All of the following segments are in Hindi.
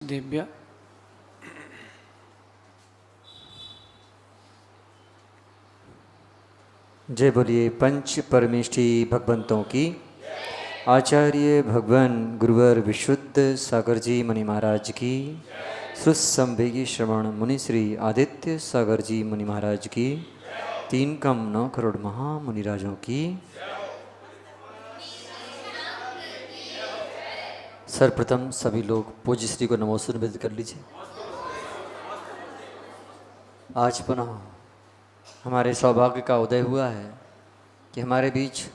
देव्या। जय बोलिए पंच परमेष्ठी भगवंतों की। आचार्य भगवान गुरुवर विशुद्ध सागर जी मुनि महाराज की। सुसंवेगी श्रवण मुनि श्री आदित्य सागर जी मुनि महाराज की। 3 कम 9 करोड़ महामुनिराजों की। सर्वप्रथम सभी लोग पूज्य श्री को नमोस्तुति निवेदित कर लीजिए। आज पुनः हमारे सौभाग्य का उदय हुआ है कि हमारे बीच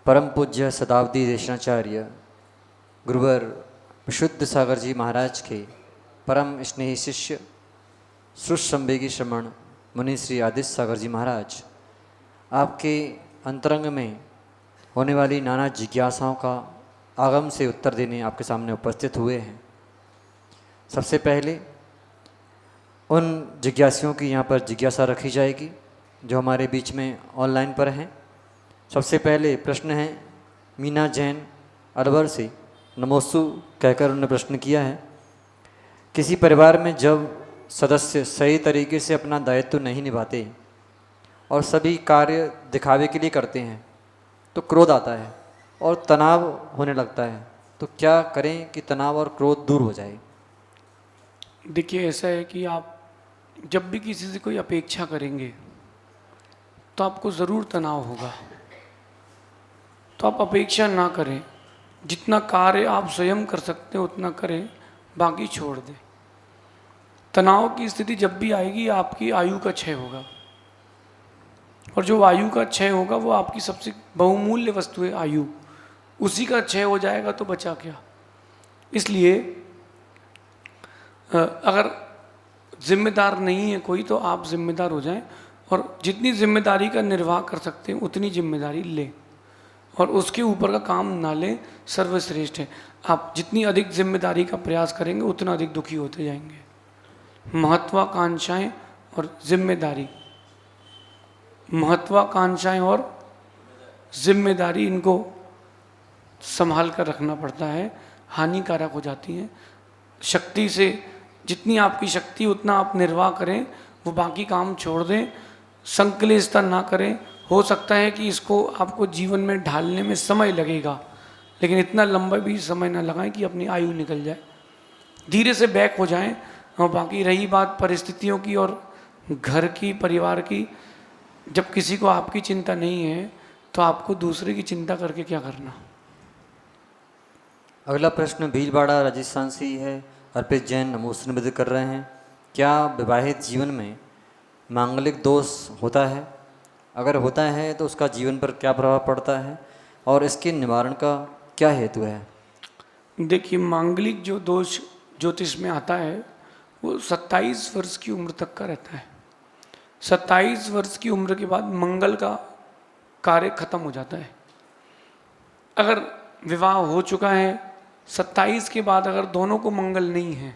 परम पूज्य शताब्दी देशनाचार्य गुरुवर विशुद्ध सागर जी महाराज के परम स्नेही शिष्य सुसंवेगी श्रमण मुनि श्री आदित्य सागर जी महाराज आपके अंतरंग में होने वाली नाना जिज्ञासाओं का आगम से उत्तर देने आपके सामने उपस्थित हुए हैं। सबसे पहले उन जिज्ञासियों की यहाँ पर जिज्ञासा रखी जाएगी जो हमारे बीच में ऑनलाइन पर हैं। सबसे पहले प्रश्न है मीना जैन अलवर से। नमोस्तु कहकर उन्होंने प्रश्न किया है, किसी परिवार में जब सदस्य सही तरीके से अपना दायित्व नहीं निभाते और सभी कार्य दिखावे के लिए करते हैं तो क्रोध आता है और तनाव होने लगता है, तो क्या करें कि तनाव और क्रोध दूर हो जाए? देखिए, ऐसा है कि आप जब भी किसी से कोई अपेक्षा करेंगे तो आपको ज़रूर तनाव होगा। तो आप अपेक्षा ना करें, जितना कार्य आप स्वयं कर सकते हैं उतना करें, बाकी छोड़ दें। तनाव की स्थिति जब भी आएगी आपकी आयु का क्षय होगा, और जो आयु का क्षय होगा वो आपकी सबसे बहुमूल्य वस्तु है आयु, उसी का क्षय हो जाएगा तो बचा क्या। इसलिए अगर जिम्मेदार नहीं है कोई तो आप जिम्मेदार हो जाएं, और जितनी जिम्मेदारी का निर्वाह कर सकते हैं उतनी जिम्मेदारी लें, और उसके ऊपर का काम ना लें, सर्वश्रेष्ठ है। आप जितनी अधिक जिम्मेदारी का प्रयास करेंगे उतना अधिक दुखी होते जाएंगे। महत्वाकांक्षाएं और जिम्मेदारी, महत्वाकांक्षाएं और जिम्मेदारी, इनको संभाल कर रखना पड़ता है, हानिकारक हो जाती हैं। शक्ति से जितनी आपकी शक्ति उतना आप निर्वाह करें, वो बाकी काम छोड़ दें, संक्लेशता ना करें। हो सकता है कि इसको आपको जीवन में ढालने में समय लगेगा, लेकिन इतना लंबा भी समय ना लगाएं कि अपनी आयु निकल जाए। धीरे से बैक हो जाएं। और बाकी रही बात परिस्थितियों की और घर की, परिवार की, जब किसी को आपकी चिंता नहीं है तो आपको दूसरे की चिंता करके क्या करना। अगला प्रश्न भीलवाड़ा राजस्थान से ही है। अर्पित जैन नमोस्तुति निवेदित कर रहे हैं, क्या विवाहित जीवन में मांगलिक दोष होता है? अगर होता है तो उसका जीवन पर क्या प्रभाव पड़ता है और इसके निवारण का क्या हेतु है? देखिए, मांगलिक जो दोष ज्योतिष में आता है वो 27 वर्ष की उम्र तक का रहता है। 27 वर्ष की उम्र के बाद मंगल का कार्य खत्म हो जाता है। अगर विवाह हो चुका है 27 के बाद, अगर दोनों को मंगल नहीं है,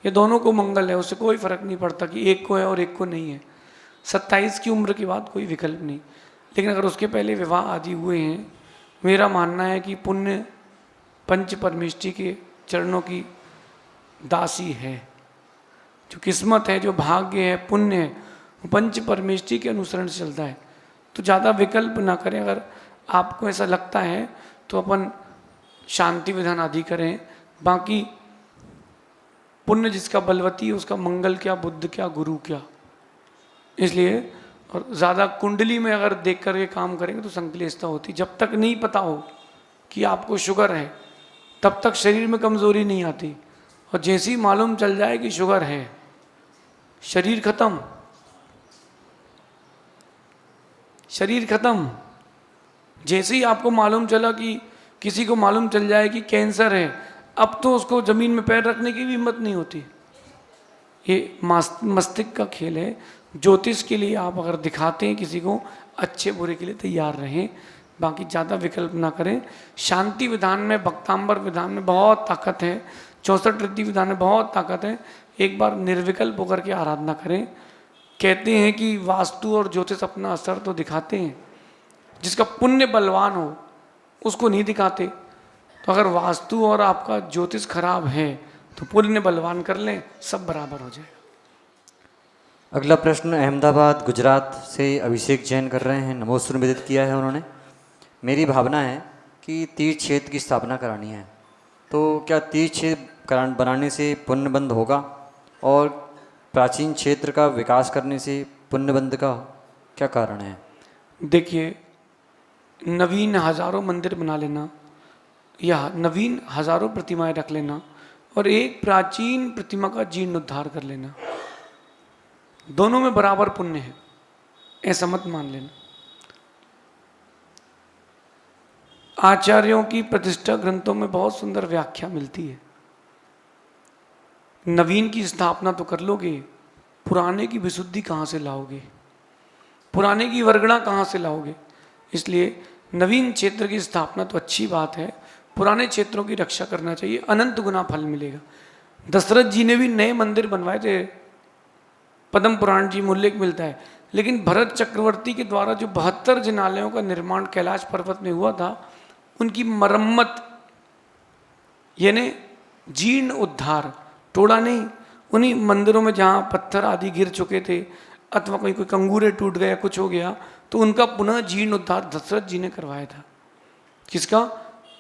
ये दोनों को मंगल है, उससे कोई फर्क नहीं पड़ता कि एक को है और एक को नहीं है। 27 की उम्र के बाद कोई विकल्प नहीं। लेकिन अगर उसके पहले विवाह आदि हुए हैं, मेरा मानना है कि पुण्य पंच परमेष्ठी के चरणों की दासी है। जो किस्मत है, जो भाग्य है, पुण्य है, वो पंच परमेष्ठी के अनुसरण से चलता है। तो ज़्यादा विकल्प ना करें। अगर आपको ऐसा लगता है तो अपन शांति विधान आदि करें। बाकी पुण्य जिसका बलवती है उसका मंगल क्या, बुद्ध क्या, गुरु क्या। इसलिए और ज़्यादा कुंडली में अगर देख कर के काम करेंगे तो संक्लेशता होती। जब तक नहीं पता हो कि आपको शुगर है तब तक शरीर में कमज़ोरी नहीं आती, और जैसे ही मालूम चल जाए कि शुगर है, शरीर खत्म, शरीर खत्म। जैसे ही आपको मालूम चला कि किसी को मालूम चल जाए कि कैंसर है, अब तो उसको ज़मीन में पैर रखने की भी हिम्मत नहीं होती। ये मस्तिष्क का खेल है। ज्योतिष के लिए आप अगर दिखाते हैं किसी को, अच्छे बुरे के लिए तैयार रहें, बाकी ज़्यादा विकल्प ना करें। शांति विधान में, भक्तांबर विधान में बहुत ताकत है, 64 रिद्धि विधान में बहुत ताकत है। एक बार निर्विकल्प होकर के आराधना करें। कहते हैं कि वास्तु और ज्योतिष अपना असर तो दिखाते हैं, जिसका पुण्य बलवान हो उसको नहीं दिखाते। तो अगर वास्तु और आपका ज्योतिष खराब है तो पुण्य बलवान कर लें, सब बराबर हो जाएगा। अगला प्रश्न अहमदाबाद गुजरात से अभिषेक जैन कर रहे हैं। नमोस्तुभ्यं निवेदित किया है उन्होंने। मेरी भावना है कि तीर्थ क्षेत्र की स्थापना करानी है, तो क्या तीर्थ क्षेत्र बनाने से पुण्य बंद होगा, और प्राचीन क्षेत्र का विकास करने से पुण्य बंद का क्या कारण है? देखिए, नवीन हजारों मंदिर बना लेना या नवीन हजारों प्रतिमाएं रख लेना और एक प्राचीन प्रतिमा का जीर्णोद्धार कर लेना, दोनों में बराबर पुण्य है, ऐसा मत मान लेना। आचार्यों की प्रतिष्ठा ग्रंथों में बहुत सुंदर व्याख्या मिलती है। नवीन की स्थापना तो कर लोगे, पुराने की विशुद्धि कहाँ से लाओगे, पुराने की वर्गणा कहाँ से लाओगे? इसलिए नवीन क्षेत्र की स्थापना तो अच्छी बात है, पुराने क्षेत्रों की रक्षा करना चाहिए, अनंत गुना फल मिलेगा। दशरथ जी ने भी नए मंदिर बनवाए थे, पद्म पुराण जी में उल्लेख मिलता है, लेकिन भरत चक्रवर्ती के द्वारा जो 72 जिनालयों का निर्माण कैलाश पर्वत में हुआ था, उनकी मरम्मत यानी जीर्ण उद्धार, तोड़ा नहीं, उन्हीं मंदिरों में जहाँ पत्थर आदि गिर चुके थे अथवा कोई कंगूरे टूट गया, कुछ हो गया, तो उनका पुनः जीर्ण उद्धार दशरथ जी ने करवाया था। किसका?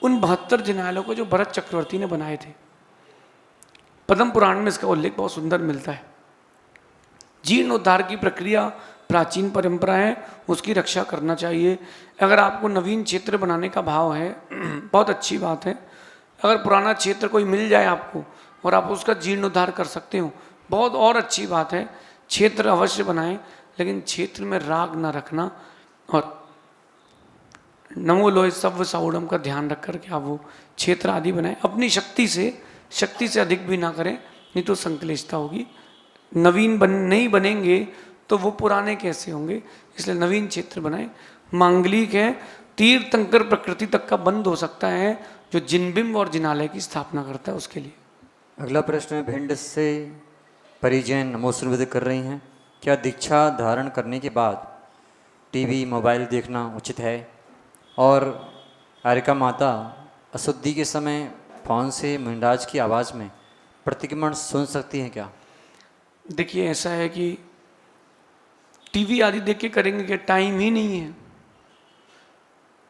उन 72 जिनालयों को जो भरत चक्रवर्ती ने बनाए थे। पद्म पुराण में इसका उल्लेख बहुत सुंदर मिलता है। जीर्णोद्धार की प्रक्रिया प्राचीन परंपरा है, उसकी रक्षा करना चाहिए। अगर आपको नवीन क्षेत्र बनाने का भाव है बहुत अच्छी बात है। अगर पुराना क्षेत्र कोई मिल जाए आपको और आप उसका जीर्णोद्धार कर सकते हो, बहुत और अच्छी बात है। क्षेत्र अवश्य बनाएं, लेकिन क्षेत्र में राग ना रखना और नमो लोय सव्य साउडम का ध्यान रख करके आप वो क्षेत्र आदि बनाएं। अपनी शक्ति से अधिक भी ना करें, नहीं तो संक्लिष्टता होगी। नवीन नहीं बनेंगे तो वो पुराने कैसे होंगे, इसलिए नवीन क्षेत्र बनाएं। मांगलिक है, तीर्थंकर प्रकृति तक का बंद हो सकता है जो जिनबिंब और जिनालय की स्थापना करता है, उसके लिए। अगला प्रश्न भिंड से परिजन नमोस्तुभ्यं निवेदित कर रही हैं। क्या दीक्षा धारण करने के बाद टीवी मोबाइल देखना उचित है, और आर्यका माता अशुद्धि के समय फोन से मुंडाज की आवाज़ में प्रतिक्रमण सुन सकती हैं क्या? देखिए, ऐसा है कि टीवी आदि देख के करेंगे कि टाइम ही नहीं है।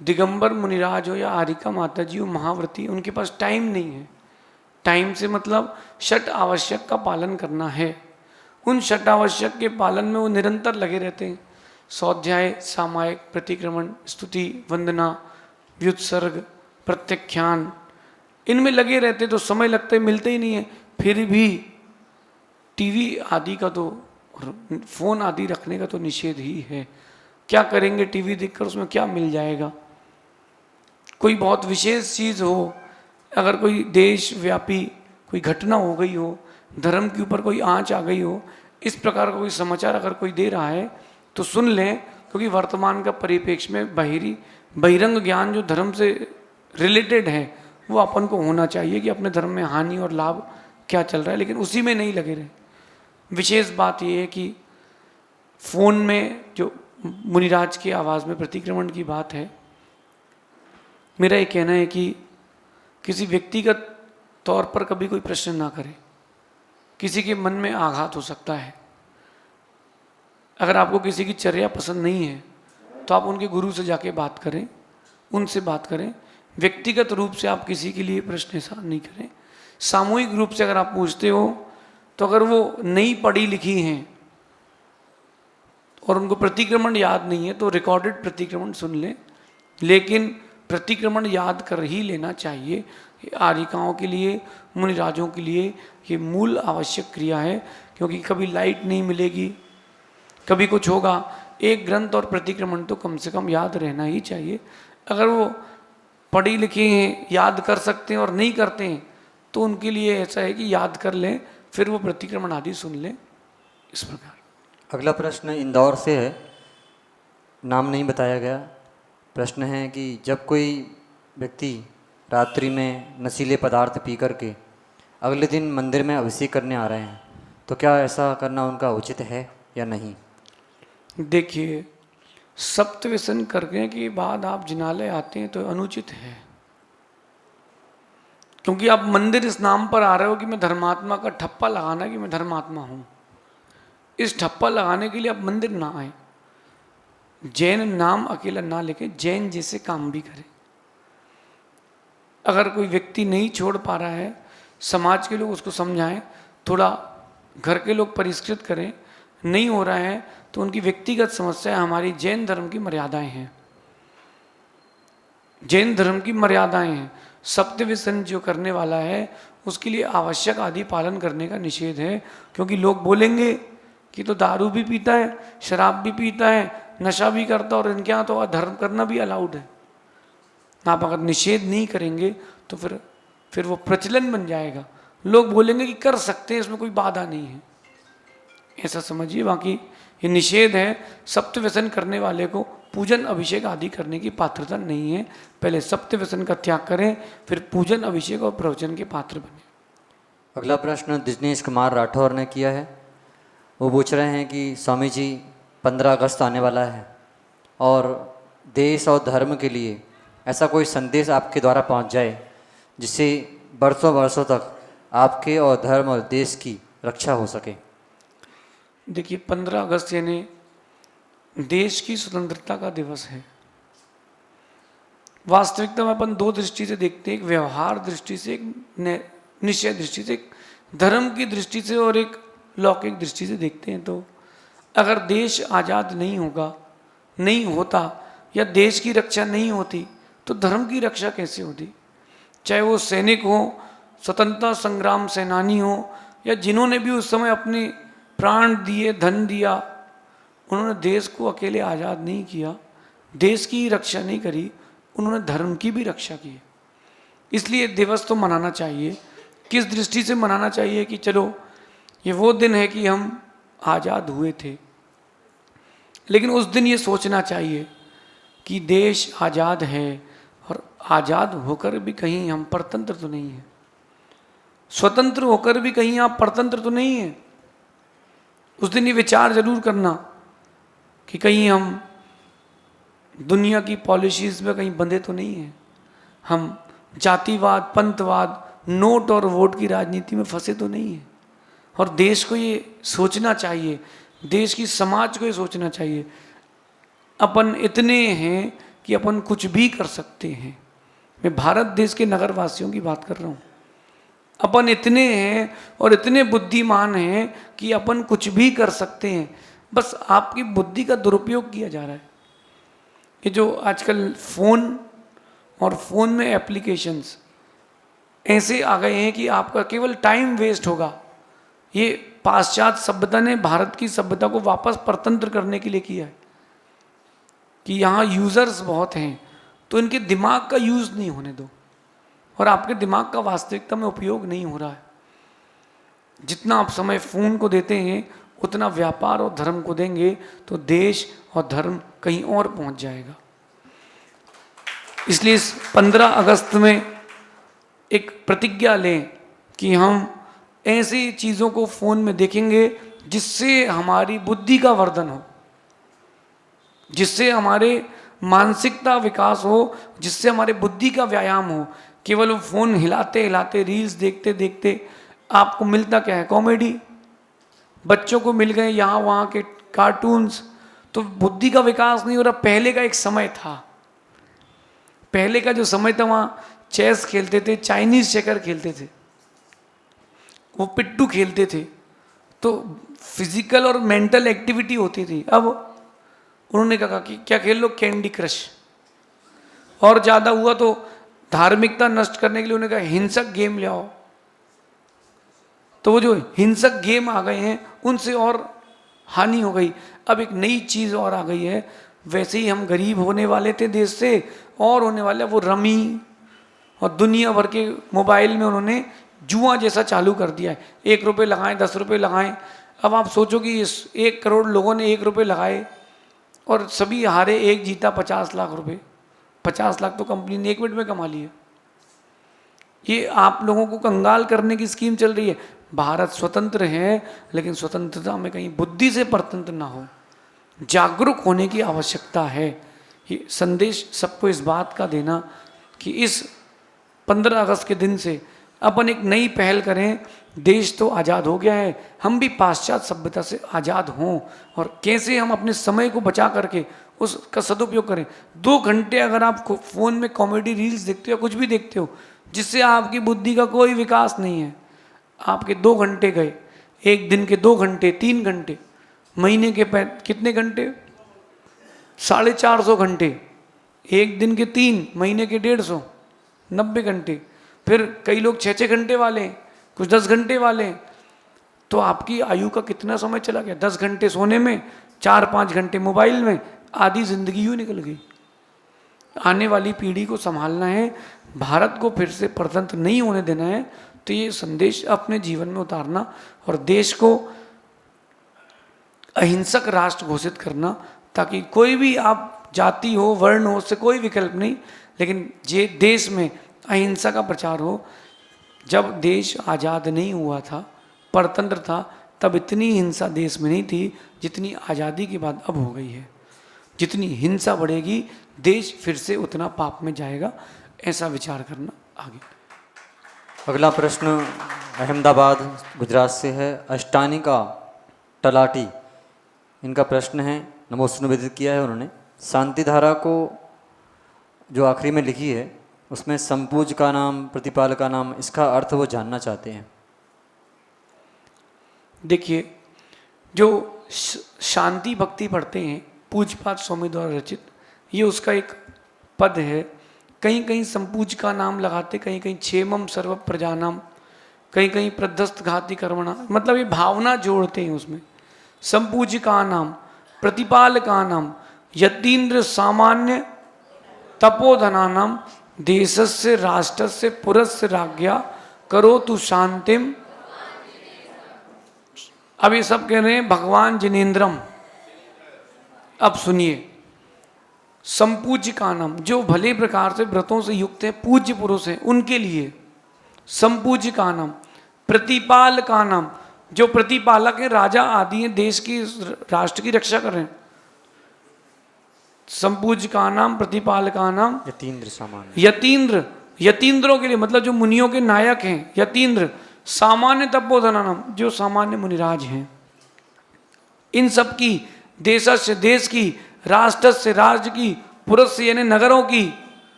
दिगंबर मुनिराज हो या आर्यका माता जी हो, महाव्रती, उनके पास टाइम नहीं है। टाइम से मतलब षट आवश्यक का पालन करना है। उन षट आवश्यक के पालन में वो निरंतर लगे रहते हैं। स्वाध्याय, सामायिक, प्रतिक्रमण, स्तुति, वंदना, व्युत्सर्ग, प्रत्याख्यान, इनमें लगे रहते तो समय लगते मिलते ही नहीं है। फिर भी टीवी आदि का तो और फोन आदि रखने का तो निषेध ही है। क्या करेंगे टीवी देखकर, उसमें क्या मिल जाएगा? कोई बहुत विशेष चीज़ हो, अगर कोई देश व्यापी कोई घटना हो गई हो, धर्म के ऊपर कोई आंच आ गई हो, इस प्रकार का कोई समाचार अगर कोई दे रहा है तो सुन लें, क्योंकि वर्तमान का परिप्रेक्ष्य में बहिरंग ज्ञान जो धर्म से रिलेटेड है वो अपन को होना चाहिए कि अपने धर्म में हानि और लाभ क्या चल रहा है, लेकिन उसी में नहीं लगे रहे। विशेष बात यह है कि फोन में जो मुनिराज की आवाज़ में प्रतिक्रमण की बात है, मेरा ये कहना है कि किसी व्यक्तिगत तौर पर कभी कोई प्रश्न ना करें, किसी के मन में आघात हो सकता है। अगर आपको किसी की चर्या पसंद नहीं है तो आप उनके गुरु से जाके बात करें, उनसे बात करें। व्यक्तिगत रूप से आप किसी के लिए प्रश्न ऐसा नहीं करें। सामूहिक रूप से अगर आप पूछते हो तो अगर वो नहीं पढ़ी लिखी हैं और उनको प्रतिक्रमण याद नहीं है तो रिकॉर्डेड प्रतिक्रमण सुन लें, लेकिन प्रतिक्रमण याद कर ही लेना चाहिए। आर्यिकाओं के लिए, मुनिराजों के लिए ये मूल आवश्यक क्रिया है, क्योंकि कभी लाइट नहीं मिलेगी, कभी कुछ होगा। एक ग्रंथ और प्रतिक्रमण तो कम से कम याद रहना ही चाहिए। अगर वो पढ़ी लिखी हैं, याद कर सकते हैं और नहीं करते हैं तो उनके लिए ऐसा है कि याद कर लें, फिर वो प्रतिक्रमण आदि सुन लें, इस प्रकार। अगला प्रश्न इंदौर से है, नाम नहीं बताया गया। प्रश्न है कि जब कोई व्यक्ति रात्रि में नशीले पदार्थ पी करके अगले दिन मंदिर में अभिषेक करने आ रहे हैं, तो क्या ऐसा करना उनका उचित है या नहीं? देखिए, सप्त व्यसन करने के बाद आप जिनालय आते हैं तो अनुचित है। क्योंकि आप मंदिर इस नाम पर आ रहे हो कि मैं धर्मात्मा का ठप्पा लगाना कि मैं धर्मात्मा हूँ। इस ठप्पा लगाने के लिए आप मंदिर ना आए। जैन नाम अकेला ना लेके जैन जैसे काम भी करें। अगर कोई व्यक्ति नहीं छोड़ पा रहा है, समाज के लोग उसको समझाएं, थोड़ा घर के लोग परिष्कृत करें, नहीं हो रहा है तो उनकी व्यक्तिगत समस्या, हमारी जैन धर्म की मर्यादाएं हैं। जैन धर्म की मर्यादाएं हैं। सत्य व्यसन जो करने वाला है उसके लिए आवश्यक आदि पालन करने का निषेध है, क्योंकि लोग बोलेंगे कि तो दारू भी पीता है, शराब भी पीता है, नशा भी करता है और इनके यहाँ तो अधर्म करना भी अलाउड है। आप अगर निषेध नहीं करेंगे तो फिर वो प्रचलन बन जाएगा। लोग बोलेंगे कि कर सकते हैं, इसमें कोई बाधा नहीं है, ऐसा समझिए। बाकी ये निषेध है। सप्त व्यसन करने वाले को पूजन अभिषेक आदि करने की पात्रता नहीं है। पहले सप्त व्यसन का त्याग करें, फिर पूजन अभिषेक और प्रवचन के पात्र बने। अगला प्रश्न दिनेश कुमार राठौर ने किया है। वो पूछ रहे हैं कि स्वामी जी 15 अगस्त आने वाला है और देश और धर्म के लिए ऐसा कोई संदेश आपके द्वारा पहुंच जाए जिससे बरसों बरसों तक आपके और धर्म और देश की रक्षा हो सके। देखिए 15 अगस्त यानी देश की स्वतंत्रता का दिवस है। वास्तविकता में अपन दो दृष्टि से देखते हैं, एक व्यवहार दृष्टि से, एक निश्चय दृष्टि से, एक धर्म की दृष्टि से और एक लौकिक दृष्टि से देखते हैं। तो अगर देश आज़ाद नहीं होगा, नहीं होता, या देश की रक्षा नहीं होती तो धर्म की रक्षा कैसे होती? चाहे वो सैनिक हो, स्वतंत्रता संग्राम सेनानी हो, या जिन्होंने भी उस समय अपने प्राण दिए, धन दिया, उन्होंने देश को अकेले आज़ाद नहीं किया, देश की रक्षा नहीं करी, उन्होंने धर्म की भी रक्षा की। इसलिए दिवस तो मनाना चाहिए। किस दृष्टि से मनाना चाहिए कि चलो ये वो दिन है कि हम आज़ाद हुए थे, लेकिन उस दिन ये सोचना चाहिए कि देश आज़ाद है और आज़ाद होकर भी कहीं हम परतंत्र तो नहीं हैं, स्वतंत्र होकर भी कहीं आप परतंत्र तो नहीं हैं। उस दिन ये विचार जरूर करना कि कहीं हम दुनिया की पॉलिसीज़ में कहीं बंधे तो नहीं हैं, हम जातिवाद, पंथवाद, नोट और वोट की राजनीति में फंसे तो नहीं हैं। और देश को ये सोचना चाहिए, देश की समाज को ये सोचना चाहिए, अपन इतने हैं कि अपन कुछ भी कर सकते हैं। मैं भारत देश के नगरवासियों की बात कर रहा हूँ। अपन इतने हैं और इतने बुद्धिमान हैं कि अपन कुछ भी कर सकते हैं, बस आपकी बुद्धि का दुरुपयोग किया जा रहा है। ये जो आजकल फ़ोन और फ़ोन में एप्लीकेशंस ऐसे आ गए हैं कि आपका केवल टाइम वेस्ट होगा। ये पाश्चात्य सभ्यता ने भारत की सभ्यता को वापस परतंत्र करने के लिए किया है कि यहाँ यूज़र्स बहुत हैं तो इनके दिमाग का यूज़ नहीं होने दो, और आपके दिमाग का वास्तविकता में उपयोग नहीं हो रहा है। जितना आप समय फ़ोन को देते हैं उतना व्यापार और धर्म को देंगे तो देश और धर्म कहीं और पहुंच जाएगा। इसलिए इस 15 अगस्त में एक प्रतिज्ञा लें कि हम ऐसी चीज़ों को फ़ोन में देखेंगे जिससे हमारी बुद्धि का वर्धन हो, जिससे हमारे मानसिकता विकास हो, जिससे हमारे बुद्धि का व्यायाम हो। केवल वो फ़ोन हिलाते हिलाते रील्स देखते देखते आपको मिलता क्या है? कॉमेडी। बच्चों को मिल गए यहाँ वहाँ के कार्टून्स, तो बुद्धि का विकास नहीं हो रहा। पहले का एक समय था, पहले का जो समय था वहाँ चेस खेलते थे, चाइनीज चेकर खेलते थे, वो पिट्टू खेलते थे, तो फिजिकल और मेंटल एक्टिविटी होती थी। अब उन्होंने कहा कि क्या खेल लो, कैंडी क्रश। और ज़्यादा हुआ तो धार्मिकता नष्ट करने के लिए उन्होंने कहा हिंसक गेम ले आओ। तो वो जो हिंसक गेम आ गए हैं उनसे और हानि हो गई। अब एक नई चीज़ और आ गई है। वैसे ही हम गरीब होने वाले थे देश से, और होने वाला वो रमी और दुनिया भर के मोबाइल में उन्होंने जुआ जैसा चालू कर दिया है। 1 रुपये लगाएं, 10 रुपये लगाएं। अब आप सोचो कि इस 1 करोड़ लोगों ने 1 रुपये लगाए और सभी हारे, एक जीता 50 लाख रुपए। 50 लाख तो कंपनी ने 1 मिनट में कमा लिया। ये आप लोगों को कंगाल करने की स्कीम चल रही है। भारत स्वतंत्र है, लेकिन स्वतंत्रता में कहीं बुद्धि से परतंत्र ना हो। जागरूक होने की आवश्यकता है। ये संदेश सबको इस बात का देना कि इस 15 अगस्त के दिन से अपन एक नई पहल करें। देश तो आज़ाद हो गया है, हम भी पाश्चात्य सभ्यता से आज़ाद हों, और कैसे हम अपने समय को बचा करके उसका सदुपयोग करें। 2 घंटे अगर आप फ़ोन में कॉमेडी रील्स देखते हो या कुछ भी देखते हो जिससे आपकी बुद्धि का कोई विकास नहीं है, आपके 2 घंटे गए, एक दिन के 2 घंटे, 3 घंटे, महीने के कितने घंटे? 450 घंटे, एक दिन के 3, महीने के 150, 90 घंटे। फिर कई लोग 6-6 घंटे वाले, कुछ 10 घंटे वाले। तो आपकी आयु का कितना समय चला गया? 10 घंटे सोने में, 4-5 घंटे मोबाइल में, आधी जिंदगी यूँ निकल गई। आने वाली पीढ़ी को संभालना है, भारत को फिर से परतंत्र नहीं होने देना है। तो ये संदेश अपने जीवन में उतारना और देश को अहिंसक राष्ट्र घोषित करना, ताकि कोई भी आप जाति हो, वर्ण हो, उससे कोई विकल्प नहीं, लेकिन ये देश में अहिंसा का प्रचार हो। जब देश आज़ाद नहीं हुआ था, परतंत्र था, तब इतनी हिंसा देश में नहीं थी जितनी आज़ादी के बाद अब हो गई है। जितनी हिंसा बढ़ेगी, देश फिर से उतना पाप में जाएगा। ऐसा विचार करना आगे। अगला प्रश्न अहमदाबाद गुजरात से है। अष्टानिका तलाटी, इनका प्रश्न है, नमोस्तु निवेदित किया है उन्होंने। शांति धारा को जो आखिरी में लिखी है उसमें संपूज का नाम, प्रतिपाल का नाम, इसका अर्थ वो जानना चाहते हैं। देखिए, जो शांति भक्ति पढ़ते हैं, पूजपाठ स्वामी द्वारा रचित, ये उसका एक पद है। कहीं कहीं संपूज का नाम लगाते, कहीं कहीं क्षेमम सर्व प्रजानाम, कहीं कहीं प्रदस्त घाति कर्मणा, मतलब ये भावना जोड़ते हैं उसमें। संपूज का नाम, प्रतिपाल का नाम, यतीन्द्र सामान्य तपोधना नाम, देशस्य राष्ट्रस्य पुरस्य राज्ञा करो तु शांतिम। अब ये सब कह रहे हैं भगवान जिनेन्द्रम। अब सुनिए, संपूज्य का नाम, जो भले प्रकार से व्रतों से युक्त है, पूज्य पुरुष है, उनके लिए संपूज्य का नाम। प्रतिपाल का नाम, जो प्रतिपालक है, राजा आदि हैं, देश की, राष्ट्र की रक्षा कर रहे हैं। संपूज्य का नाम, प्रतिपाल का नाम, यतीन्द्र सामान्य, यतीन्द्र, यतीन्द्रों के लिए, मतलब जो मुनियों के नायक हैं, यतीन्द्र। सामान्य तपोधना नाम, जो सामान्य मुनिराज हैं। इन सब की, देशस्य देश की, राष्ट्र से राज्य की, पुरुष यानी नगरों की,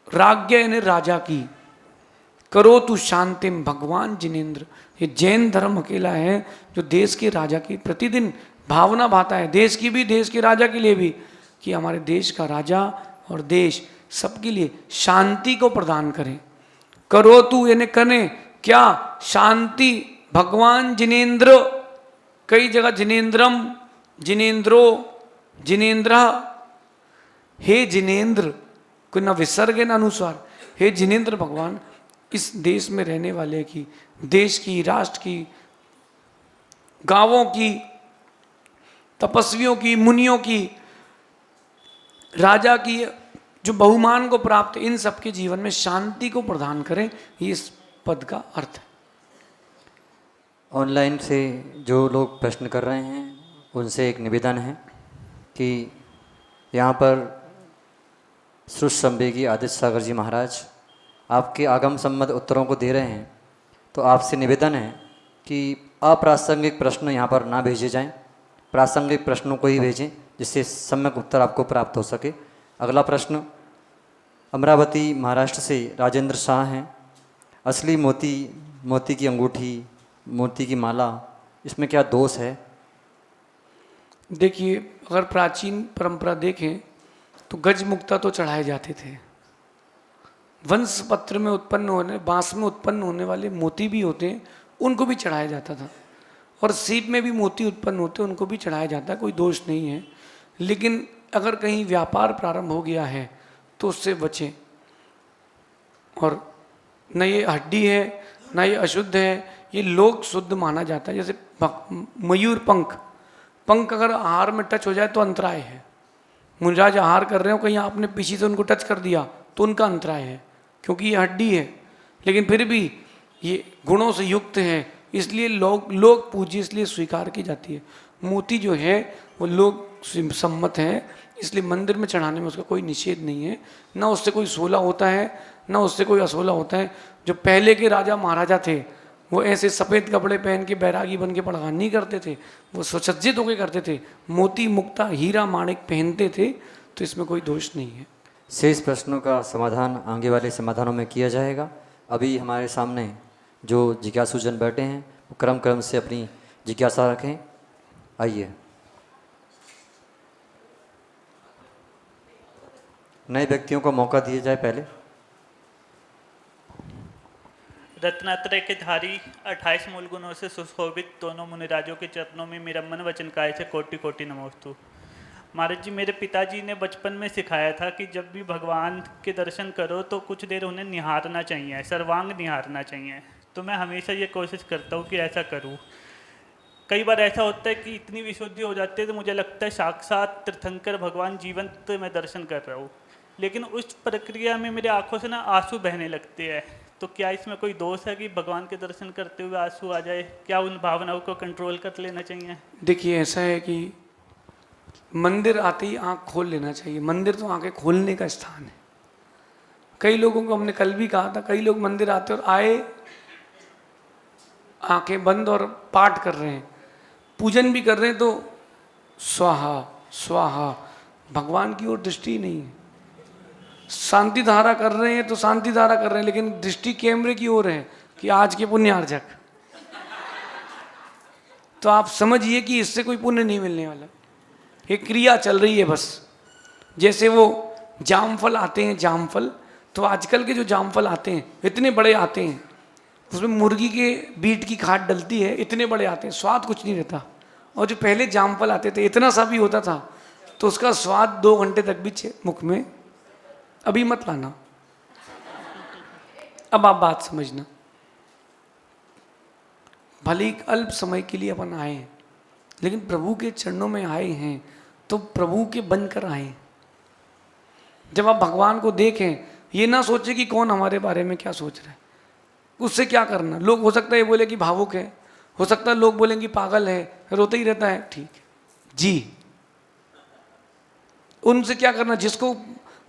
राज्ञा यानी राजा की, करो तु शांतिम, भगवान जिनेन्द्र। ये जैन धर्म अकेला है जो देश के राजा की प्रतिदिन भावना भाता है, देश की भी, देश के राजा के लिए भी, कि हमारे देश का राजा और देश सबके लिए शांति को प्रदान करें। करो तू यानी करें क्या? शांति। भगवान जिनेन्द्र, कई जगह जिनेन्द्रम, जिनेन्द्रो, जिनेन्द्र। हे जिनेन्द्र, कोई ना विसर्ग है ना अनुस्वार। हे जिनेन्द्र भगवान, इस देश में रहने वाले की, देश की, राष्ट्र की, गांवों की, तपस्वियों की, मुनियों की, राजा की, जो बहुमान को प्राप्त, इन सबके जीवन में शांति को प्रदान करें। ये इस पद का अर्थ है। ऑनलाइन से जो लोग प्रश्न कर रहे हैं उनसे एक निवेदन है कि यहाँ पर श्रुतसंवेगी आदित्य सागर जी महाराज आपके आगम संबंध उत्तरों को दे रहे हैं। तो आपसे निवेदन है कि अप्रासंगिक प्रश्न यहाँ पर ना भेजे जाएं, प्रासंगिक प्रश्नों को ही भेजें, जिससे सम्यक उत्तर आपको प्राप्त हो सके। अगला प्रश्न अमरावती महाराष्ट्र से राजेंद्र शाह हैं। असली मोती, मोती की अंगूठी, मोती की माला, इसमें क्या दोष है? देखिए, अगर प्राचीन परंपरा देखें तो गज मुक्ता तो चढ़ाए जाते थे। वंश पत्र में उत्पन्न होने, बांस में उत्पन्न होने वाले मोती भी होते हैं, उनको भी चढ़ाया जाता था। और सीप में भी मोती उत्पन्न होते हैं, उनको भी चढ़ाया जाता है, कोई दोष नहीं है। लेकिन अगर कहीं व्यापार प्रारंभ हो गया है तो उससे बचें। और न ये हड्डी है, न ये अशुद्ध है, ये लोक शुद्ध माना जाता है। जैसे मयूर पंख, पंख अगर आहार में टच हो जाए तो अंतराय है। मुनिराज आहार कर रहे हो, कहीं आपने पीछे से उनको टच कर दिया तो उनका अंतराय है, क्योंकि ये हड्डी है। लेकिन फिर भी ये गुणों से युक्त है, इसलिए लोग पूज्य, इसलिए स्वीकार की जाती है। मोती जो है वो लोग सम्मत है, इसलिए मंदिर में चढ़ाने में उसका कोई निषेध नहीं है। ना उससे कोई सोला होता है, ना उससे कोई असोला होता है। जो पहले के राजा महाराजा थे वो ऐसे सफ़ेद कपड़े पहन के बैरागी बन के पड़गान नहीं करते थे, वो सुसज्जित होकर करते थे, मोती मुक्ता हीरा माणिक पहनते थे, तो इसमें कोई दोष नहीं है। शेष प्रश्नों का समाधान आगे वाले समाधानों में किया जाएगा। अभी हमारे सामने जो जिज्ञासुजन बैठे हैं वो क्रम क्रम से अपनी जिज्ञासा रखें। आइए, नए व्यक्तियों को मौका दिया जाए। पहले रत्नात्रय के धारी 28 मूल गुणों से सुशोभित दोनों मुनिराजों के चरणों में मेरा मन वचन काय से कोटि कोटि नमोस्तु। महाराज जी, मेरे पिताजी ने बचपन में सिखाया था कि जब भी भगवान के दर्शन करो तो कुछ देर उन्हें निहारना चाहिए, सर्वांग निहारना चाहिए। तो मैं हमेशा ये कोशिश करता हूँ कि ऐसा करूँ। कई बार ऐसा होता है कि इतनी विशुद्धि हो जाती है तो मुझे लगता है साक्षात तीर्थंकर भगवान जीवंत मैं दर्शन कर रहा हूँ, लेकिन उस प्रक्रिया में मेरे आंखों से ना आंसू बहने लगते हैं। तो क्या इसमें कोई दोष है कि भगवान के दर्शन करते हुए आंसू आ जाए? क्या उन भावनाओं को कंट्रोल कर लेना चाहिए? देखिए, ऐसा है कि मंदिर आते ही आंख खोल लेना चाहिए। मंदिर तो आंखें खोलने का स्थान है। कई लोगों को हमने कल भी कहा था, कई लोग मंदिर आते और आए आंखें बंद और पाठ कर रहे हैं, पूजन भी कर रहे हैं, तो स्वाहा स्वाहा, भगवान की ओर दृष्टि नहीं है। शांति धारा कर रहे हैं तो शांति धारा कर रहे हैं, लेकिन दृष्टि कैमरे की ओर है कि आज के पुण्यार्जक। तो आप समझिए कि इससे कोई पुण्य नहीं मिलने वाला। एक क्रिया चल रही है बस। जैसे वो जामफल आते हैं, जामफल, तो आजकल के जो जामफल आते हैं इतने बड़े आते हैं, उसमें मुर्गी के बीट की खाद डलती है, इतने बड़े आते हैं, स्वाद कुछ नहीं रहता। और जो पहले जामफल आते थे इतना सा भी होता था तो उसका स्वाद 2 घंटे तक भी मुख में। अभी मत लाना, अब आप बात समझना। भले एक अल्प समय के लिए अपन आए हैं, लेकिन प्रभु के चरणों में आए हैं तो प्रभु के बनकर आए। जब आप भगवान को देखें, ये ना सोचे कि कौन हमारे बारे में क्या सोच रहा है, उससे क्या करना। लोग हो सकता है ये बोले कि भावुक है, हो सकता है लोग बोलेंगे पागल है, रोते ही रहता है, ठीक है जी, उनसे क्या करना। जिसको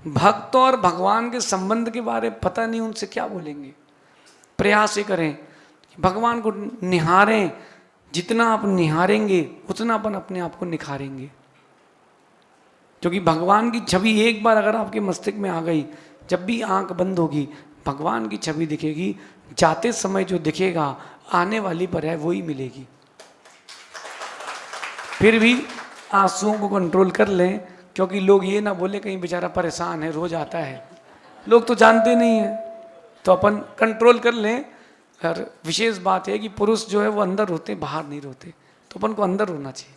भक्त और भगवान के संबंध के बारे में पता नहीं, उनसे क्या बोलेंगे। प्रयास ये करें कि भगवान को निहारें। जितना आप निहारेंगे उतना अपन अपने आप को निखारेंगे, क्योंकि भगवान की छवि एक बार अगर आपके मस्तिष्क में आ गई, जब भी आंख बंद होगी भगवान की छवि दिखेगी। जाते समय जो दिखेगा आने वाली पर है वही मिलेगी। फिर भी आंसुओं को कंट्रोल कर लें, क्योंकि लोग ये ना बोले कहीं बेचारा परेशान है, रोज आता है, लोग तो जानते नहीं हैं, तो अपन कंट्रोल कर लें। और विशेष बात है कि पुरुष जो है वो अंदर रोते, बाहर नहीं रोते, तो अपन को अंदर रोना चाहिए।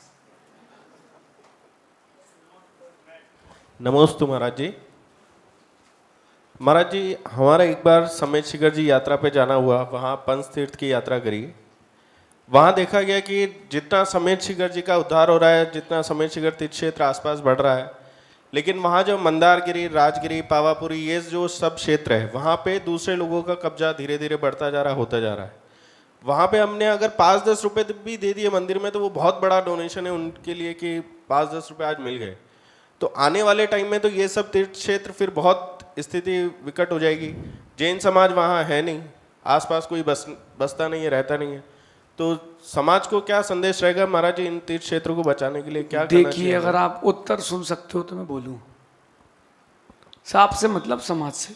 नमोस्तु महाराज जी। महाराज जी, हमारा एक बार समेत शिखर जी यात्रा पे जाना हुआ, वहाँ पंच तीर्थ की यात्रा करी। वहाँ देखा गया कि जितना समेत शिखर जी का उद्धार हो रहा है, जितना समेत शिखर तीर्थ क्षेत्र आसपास बढ़ रहा है, लेकिन वहाँ जो मंदारगिरी, राजगिरी, पावापुरी, ये जो सब क्षेत्र है, वहाँ पे दूसरे लोगों का कब्जा धीरे धीरे बढ़ता जा रहा, होता जा रहा है। वहाँ पे हमने अगर 5-10 रुपये भी दे दिए मंदिर में तो वो बहुत बड़ा डोनेशन है उनके लिए कि 5-10 रुपये आज मिल गए। तो आने वाले टाइम में तो ये सब तीर्थ क्षेत्र फिर बहुत स्थिति विकट हो जाएगी। जैन समाज वहाँ है नहीं, आसपास कोई बसता नहीं है, रहता नहीं है, तो समाज को क्या संदेश रहेगा महाराज जी इन तीर्थ क्षेत्रों को बचाने के लिए? क्या करना चाहिए? देखिए, अगर आप उत्तर सुन सकते हो तो मैं बोलूं। सांप से मतलब समाज से।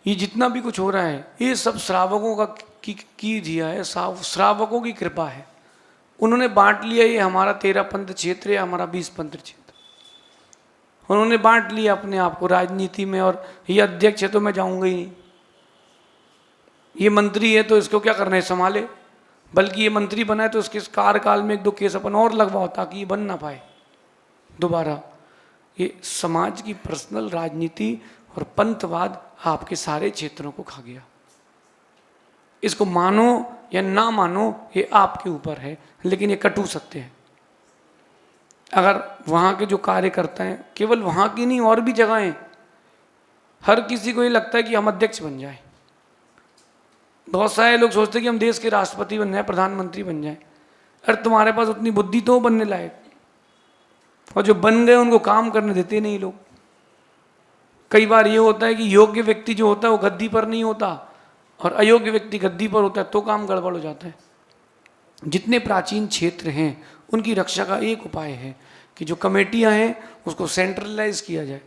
ये जितना भी कुछ हो रहा है ये सब श्रावकों का की दिया है, श्रावकों की कृपा है। उन्होंने बांट लिया, ये हमारा 13 पंथ क्षेत्र है, हमारा 20 पंथ क्षेत्र। उन्होंने बांट लिया अपने आप को राजनीति में, और ये अध्यक्ष है तो मैं जाऊंगा ही नहीं, ये मंत्री है तो इसको क्या करना है, संभाले। बल्कि ये मंत्री बना है तो इसके कार्यकाल में 1-2 केस अपन और लगवाओ ताकि ये बन ना पाए दोबारा। ये समाज की पर्सनल राजनीति और पंथवाद आपके सारे क्षेत्रों को खा गया। इसको मानो या ना मानो ये आपके ऊपर है, लेकिन ये कटू सत्य है। अगर वहाँ के जो कार्यकर्ता हैं, केवल वहाँ की नहीं और भी जगहें, हर किसी को ये लगता है कि हम अध्यक्ष बन जाए। बहुत सारे लोग सोचते हैं कि हम देश के राष्ट्रपति बन जाए, प्रधानमंत्री बन जाए। अरे तुम्हारे पास उतनी बुद्धि तो बनने लायक, और जो बन गए उनको काम करने देते नहीं लोग। कई बार ये होता है कि योग्य व्यक्ति जो होता है वो गद्दी पर नहीं होता और अयोग्य व्यक्ति गद्दी पर होता है, तो काम गड़बड़ हो जाता है। जितने प्राचीन क्षेत्र हैं उनकी रक्षा का एक उपाय है कि जो कमेटियां हैं उसको सेंट्रलाइज किया जाए,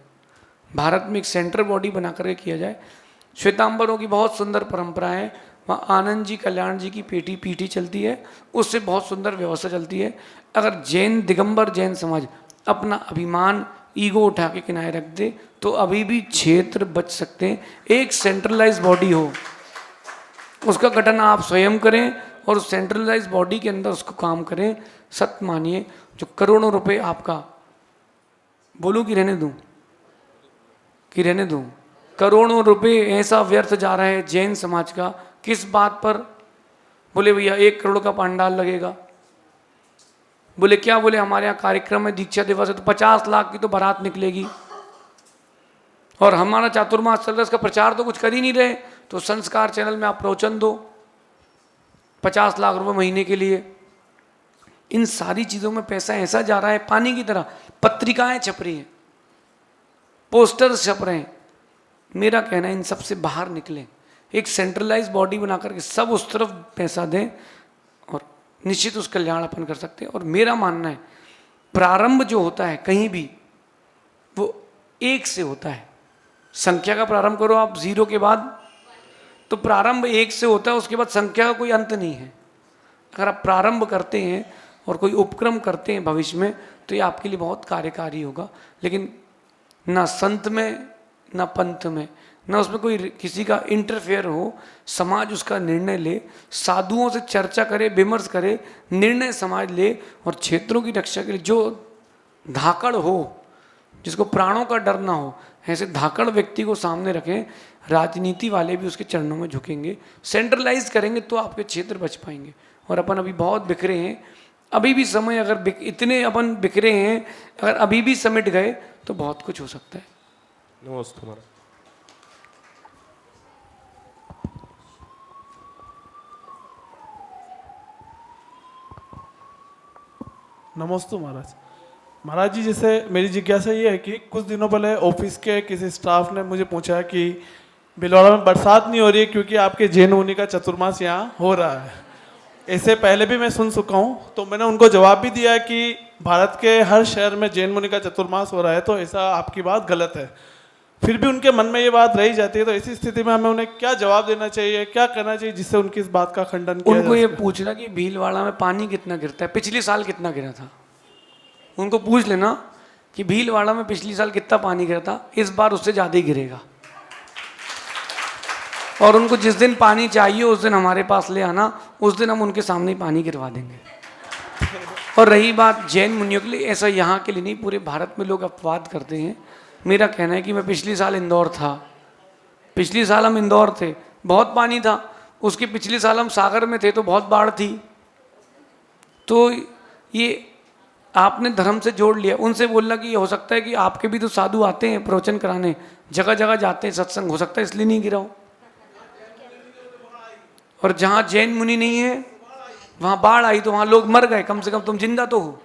भारत में एक सेंट्रल बॉडी बना करके किया जाए। श्वेतांबरों की बहुत सुंदर परंपरा है, वहाँ आनंद जी कल्याण जी की पीठी चलती है, उससे बहुत सुंदर व्यवस्था चलती है। अगर जैन दिगंबर जैन समाज अपना अभिमान ईगो उठा के किनारे रख दे तो अभी भी क्षेत्र बच सकते हैं। एक सेंट्रलाइज बॉडी हो, उसका गठन आप स्वयं करें और उस सेंट्रलाइज बॉडी के अंदर उसको काम करें। सत्य मानिए, जो करोड़ों रुपए आपका, बोलूं कि रहने दूं, कि रहने दूं, करोड़ों रुपए ऐसा व्यर्थ जा रहा है जैन समाज का, किस बात पर? बोले भैया 1 करोड़ का पंडाल लगेगा। बोले क्या? बोले हमारे यहाँ कार्यक्रम में दीक्षा दिवस है तो 50 लाख की तो बारात निकलेगी और हमारा चातुर्मास चल रहा है, इसका प्रचार तो कुछ कर ही नहीं रहे, तो संस्कार चैनल में आप प्रवचन दो 50 लाख रुपए महीने के लिए। इन सारी चीज़ों में पैसा ऐसा जा रहा है पानी की तरह। पत्रिकाएं छप रही हैं, पोस्टर्स छप रहे हैं। मेरा कहना है इन सबसे बाहर निकलें, एक सेंट्रलाइज बॉडी बना करके सब उस तरफ पैसा दें और निश्चित उस कल्याण अपन कर सकते हैं। और मेरा मानना है प्रारंभ जो होता है कहीं भी वो 1 से होता है। संख्या का प्रारंभ करो आप 0 के बाद, तो प्रारंभ 1 से होता है, उसके बाद संख्या का कोई अंत नहीं है। अगर आप प्रारंभ करते हैं और कोई उपक्रम करते हैं भविष्य में तो ये आपके लिए बहुत कार्यकारी होगा। लेकिन ना संत में ना पंथ में ना उसमें कोई किसी का इंटरफेयर हो, समाज उसका निर्णय ले, साधुओं से चर्चा करे, विमर्श करे, निर्णय समाज ले और क्षेत्रों की रक्षा के लिए जो धाकड़ हो, जिसको प्राणों का डर ना हो, ऐसे धाकड़ व्यक्ति को सामने रखें। राजनीति वाले भी उसके चरणों में झुकेंगे। सेंट्रलाइज करेंगे तो आपके क्षेत्र बच पाएंगे। और अपन अभी बहुत बिखरे हैं, अभी भी समय, अगर इतने अपन बिखरे हैं, अगर अभी भी समेट गए तो बहुत कुछ हो सकता है। नमस्ते महाराज। नमस्ते महाराज। महाराज जी, जैसे मेरी जिज्ञासा ये है कि कुछ दिनों पहले ऑफिस के किसी स्टाफ ने मुझे पूछा कि भिलवाड़ा में बरसात नहीं हो रही है क्योंकि आपके जैन मुनि का चतुर्मास यहाँ हो रहा है। ऐसे पहले भी मैं सुन चुका हूँ, तो मैंने उनको जवाब भी दिया कि भारत के हर शहर में जैन मुनि का चतुर्मास हो रहा है, तो ऐसा आपकी बात गलत है। फिर भी उनके मन में ये बात रही जाती है, तो ऐसी स्थिति में हमें उन्हें क्या जवाब देना चाहिए, क्या करना चाहिए जिससे उनकी इस बात का खंडन किया उनको जा ये सके? पूछना कि भीलवाड़ा में पानी कितना गिरता है, पिछले साल कितना गिरा था। उनको पूछ लेना कि भीलवाड़ा में पिछले साल कितना पानी गिरा था, इस बार उससे ज़्यादा ही गिरेगा। और उनको जिस दिन पानी चाहिए उस दिन हमारे पास ले आना, उस दिन हम उनके सामने ही पानी गिरवा देंगे। और रही बात जैन मुनियों के लिए, ऐसा यहाँ के लिए नहीं, पूरे भारत में लोग अपवाद करते हैं। मेरा कहना है कि मैं पिछले साल इंदौर था, पिछले साल हम इंदौर थे, बहुत पानी था। उसके पिछले साल हम सागर में थे तो बहुत बाढ़ थी। तो ये आपने धर्म से जोड़ लिया। उनसे बोलना कि ये हो सकता है कि आपके भी तो साधु आते हैं प्रवचन कराने, जगह जगह जाते हैं सत्संग, हो सकता है इसलिए नहीं गिरा हो। और जहाँ जैन मुनि नहीं है वहाँ बाढ़ आई तो वहाँ लोग मर गए, कम से कम तुम जिंदा तो हो।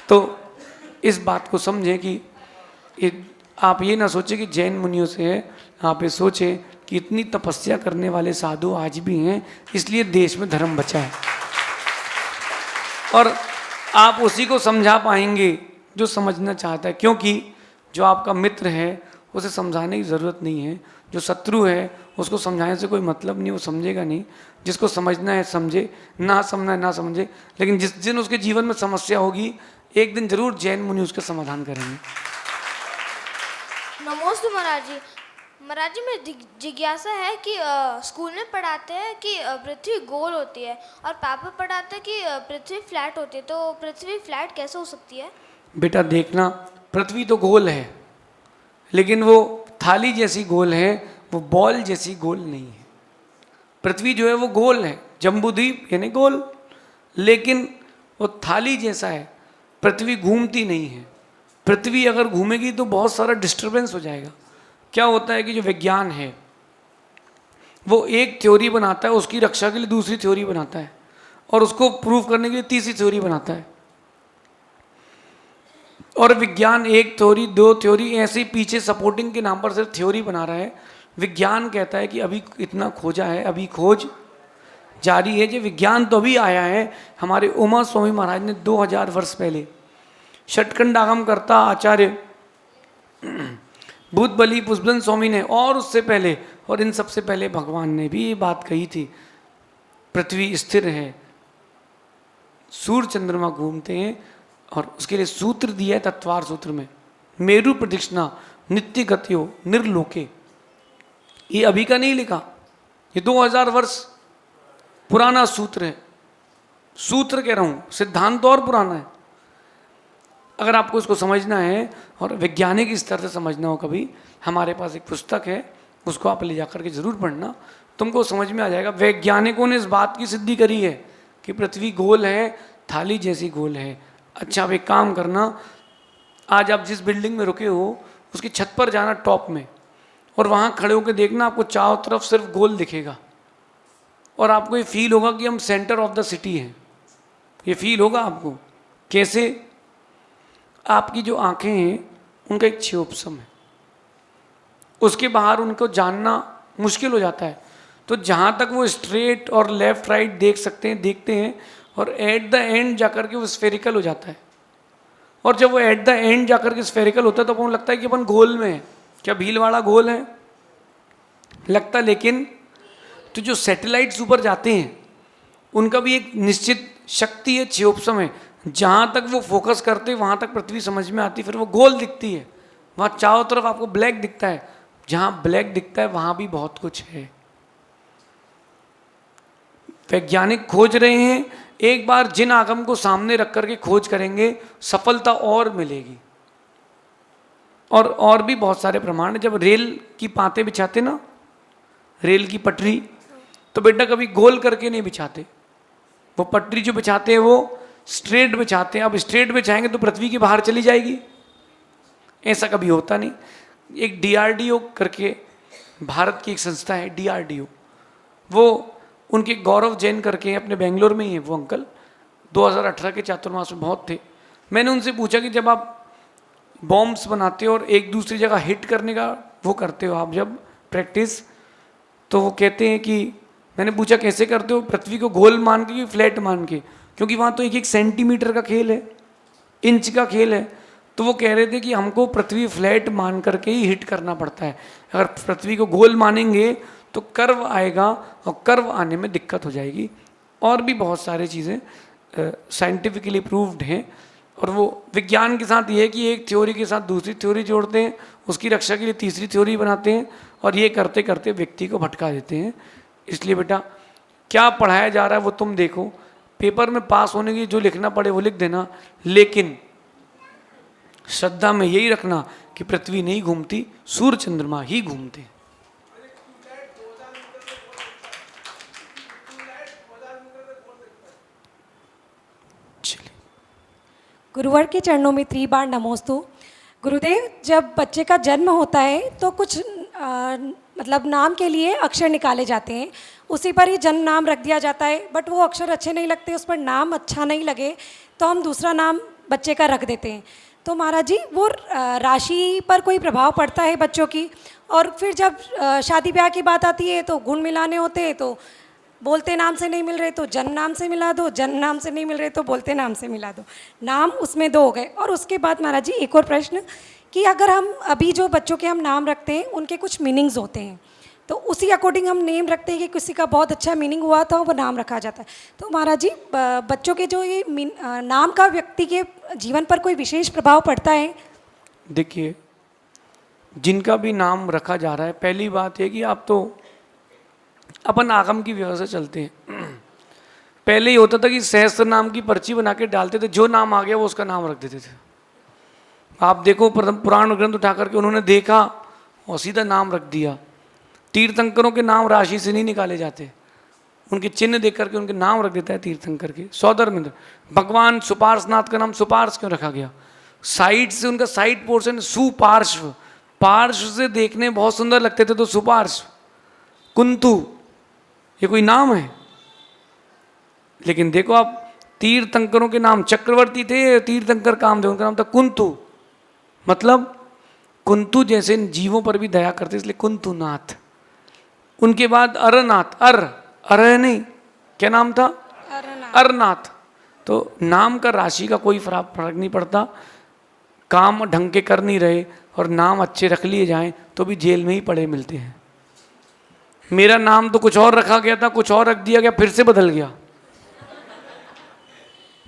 तो इस बात को समझें कि आप ये ना सोचें कि जैन मुनियों से है, आप ये सोचें कि इतनी तपस्या करने वाले साधु आज भी हैं, इसलिए देश में धर्म बचा है। और आप उसी को समझा पाएंगे जो समझना चाहता है, क्योंकि जो आपका मित्र है उसे समझाने की ज़रूरत नहीं है, जो शत्रु है उसको समझाने से कोई मतलब नहीं, वो समझेगा नहीं। जिसको समझना है समझे, ना समझना है ना समझे, लेकिन जिस दिन उसके जीवन में समस्या होगी एक दिन जरूर जैन मुनि उसका समाधान करेंगे। नमस्ते महाराज जी। महाराज जी, मेरी जिज्ञासा है कि स्कूल में पढ़ाते हैं कि पृथ्वी गोल होती है और पापा पढ़ाते हैं कि पृथ्वी फ्लैट होती है, तो पृथ्वी फ्लैट कैसे हो सकती है? बेटा देखना, पृथ्वी तो गोल है लेकिन वो थाली जैसी गोल है, वो बॉल जैसी गोल नहीं है। पृथ्वी जो है वो गोल है, जम्बूद्वीप यानी गोल, लेकिन वो थाली जैसा है। पृथ्वी घूमती नहीं है। पृथ्वी अगर घूमेगी तो बहुत सारा डिस्टरबेंस हो जाएगा। क्या होता है कि जो विज्ञान है वो एक थ्योरी बनाता है, उसकी रक्षा के लिए दूसरी थ्योरी बनाता है, और उसको प्रूव करने के लिए तीसरी थ्योरी बनाता है। और विज्ञान एक थ्योरी, दो थ्योरी, ऐसे ही पीछे सपोर्टिंग के नाम पर सिर्फ थ्योरी बना रहा है। विज्ञान कहता है कि अभी इतना खोजा है, अभी खोज जारी है। जो विज्ञान तो अभी आया है। हमारे उमा स्वामी महाराज ने 2000 वर्ष पहले, षटखंड आगम करता आचार्य भूत बली पुष्पन स्वामी ने, और उससे पहले, और इन सबसे पहले भगवान ने भी ये बात कही थी, पृथ्वी स्थिर है, सूर्य चंद्रमा घूमते हैं, और उसके लिए सूत्र दिया है तत्वार सूत्र में, मेरु प्रदक्षिणा नित्य गत्यो निर्लोके। ये अभी का नहीं लिखा, ये 2000 वर्ष पुराना सूत्र है। सूत्र कह रहा हूं, सिद्धांत और पुराना है। अगर आपको इसको समझना है और वैज्ञानिक स्तर से समझना हो, कभी हमारे पास एक पुस्तक है, उसको आप ले जाकर के जरूर पढ़ना, तुमको समझ में आ जाएगा। वैज्ञानिकों ने इस बात की सिद्धि करी है कि पृथ्वी गोल है, थाली जैसी गोल है। अच्छा, अब एक काम करना, आज आप जिस बिल्डिंग में रुके हो उसकी छत पर जाना टॉप में, और वहाँ खड़े होकर देखना, आपको चारों तरफ सिर्फ गोल दिखेगा, और आपको ये फील होगा कि हम सेंटर ऑफ द सिटी हैं। ये फील होगा आपको। कैसे? आपकी जो आंखें हैं उनका एक क्षयोपसम है, उसके बाहर उनको जानना मुश्किल हो जाता है। तो जहाँ तक वो स्ट्रेट और लेफ्ट राइट देख सकते हैं, देखते हैं, और एट द एंड जाकर के वो स्फेरिकल हो जाता है। और जब वो एट द एंड जाकर के स्फेरिकल होता है तो अपन लगता है कि अपन गोल में है। क्या भीलवाड़ा गोल है? लगता, लेकिन तो जो सैटेलाइट्स ऊपर जाते हैं उनका भी एक निश्चित शक्ति है, क्षयोपसम है। जहाँ तक वो फोकस करते हैं वहाँ तक पृथ्वी समझ में आती है, फिर वो गोल दिखती है। वहाँ चारों तरफ आपको ब्लैक दिखता है, जहाँ ब्लैक दिखता है वहाँ भी बहुत कुछ है। वैज्ञानिक खोज रहे हैं, एक बार जिन आगम को सामने रख करके खोज करेंगे सफलता और मिलेगी। और भी बहुत सारे प्रमाण हैं। जब रेल की पाते बिछाते ना, रेल की पटरी, तो बेटा कभी गोल करके नहीं बिछाते, वो पटरी जो बिछाते हैं वो स्ट्रेट बिछाते हैं। अब स्ट्रेट बिछाएंगे तो पृथ्वी के बाहर चली जाएगी, ऐसा कभी होता नहीं। एक DRDO करके भारत की एक संस्था है, DRDO, वो उनके गौरव जैन करके अपने बेंगलोर में ही है वो अंकल, 2018 के चातुर्मास में बहुत थे। मैंने उनसे पूछा कि जब आप बॉम्ब्स बनाते हो और एक दूसरी जगह हिट करने का वो करते हो आप जब प्रैक्टिस, तो वो कहते हैं कि, मैंने पूछा कैसे करते हो, पृथ्वी को गोल मान के कि फ्लैट मान के, क्योंकि वहाँ तो 1-1 सेंटीमीटर का खेल है, इंच का खेल है। तो वो कह रहे थे कि हमको पृथ्वी फ्लैट मान करके ही हिट करना पड़ता है। अगर पृथ्वी को गोल मानेंगे तो कर्व आएगा, और कर्व आने में दिक्कत हो जाएगी। और भी बहुत सारी चीज़ें साइंटिफिकली प्रूव्ड हैं। और वो विज्ञान के साथ ये है कि एक थ्योरी के साथ दूसरी थ्योरी जोड़ते हैं, उसकी रक्षा के लिए तीसरी थ्योरी बनाते हैं, और ये करते करते व्यक्ति को भटका देते हैं। इसलिए बेटा क्या पढ़ाया जा रहा है वो तुम देखो, पेपर में पास होने की जो लिखना पड़े वो लिख देना, लेकिन श्रद्धा में यही रखना कि पृथ्वी नहीं घूमती, सूर्य चंद्रमा ही घूमते। गुरुवर के चरणों में 3 बार नमोस्तु। गुरुदेव, जब बच्चे का जन्म होता है तो कुछ मतलब नाम के लिए अक्षर निकाले जाते हैं, उसी पर ही जन्म नाम रख दिया जाता है, बट वो अक्षर अच्छे नहीं लगते, उस पर नाम अच्छा नहीं लगे तो हम दूसरा नाम बच्चे का रख देते हैं। तो महाराज जी, वो राशि पर कोई प्रभाव पड़ता है बच्चों की? और फिर जब शादी ब्याह की बात आती है तो गुण मिलाने होते हैं, तो बोलते नाम से नहीं मिल रहे तो जन्म नाम से मिला दो, जन्म नाम से नहीं मिल रहे तो बोलते नाम से मिला दो, नाम उसमें 2 हो गए। और उसके बाद महाराज जी एक और प्रश्न, कि अगर हम अभी जो बच्चों के हम नाम रखते हैं उनके कुछ मीनिंग्स होते हैं, तो उसी अकॉर्डिंग हम नेम रखते हैं कि किसी का बहुत अच्छा मीनिंग हुआ था वो नाम रखा जाता है। तो महाराज जी, बच्चों के जो ये नाम का व्यक्ति के जीवन पर कोई विशेष प्रभाव पड़ता है? देखिए, जिनका भी नाम रखा जा रहा है, पहली बात है कि आप तो अपन आगम की व्यवस्था चलते हैं। पहले ही होता था कि सहस्त्र नाम की पर्ची बना के डालते थे, जो नाम आ गया वो उसका नाम रख देते थे। आप देखो पुराण ग्रंथ उठा करके उन्होंने देखा और सीधा नाम रख दिया। तीर्थंकरों के नाम राशि से नहीं निकाले जाते, उनके चिन्ह देख करके उनके नाम रख देता है तीर्थंकर के। सौधर्मेंद्र, भगवान सुपार्शनाथ का नाम सुपार्श क्यों रखा गया? साइड से उनका साइड पोर्शन सुपार्श्व, पार्श्व से देखने बहुत सुंदर लगते थे तो सुपार्श्व। कुंतु, ये कोई नाम है? लेकिन देखो आप, तीर्थंकरों के नाम चक्रवर्ती थे, तीर्थंकर कामदेव, उनका नाम था कुंतु। मतलब कुंतु जैसे जीवों पर भी दया करते इसलिए कुंतुनाथ। उनके बाद अरनाथ, अर नहीं, क्या नाम था? अरनाथ। तो नाम का राशि का कोई फर्क नहीं पड़ता, काम ढंग के कर नहीं रहे और नाम अच्छे रख लिए जाएं तो भी जेल में ही पड़े मिलते हैं। मेरा नाम तो कुछ और रखा गया था, कुछ और रख दिया गया, फिर से बदल गया।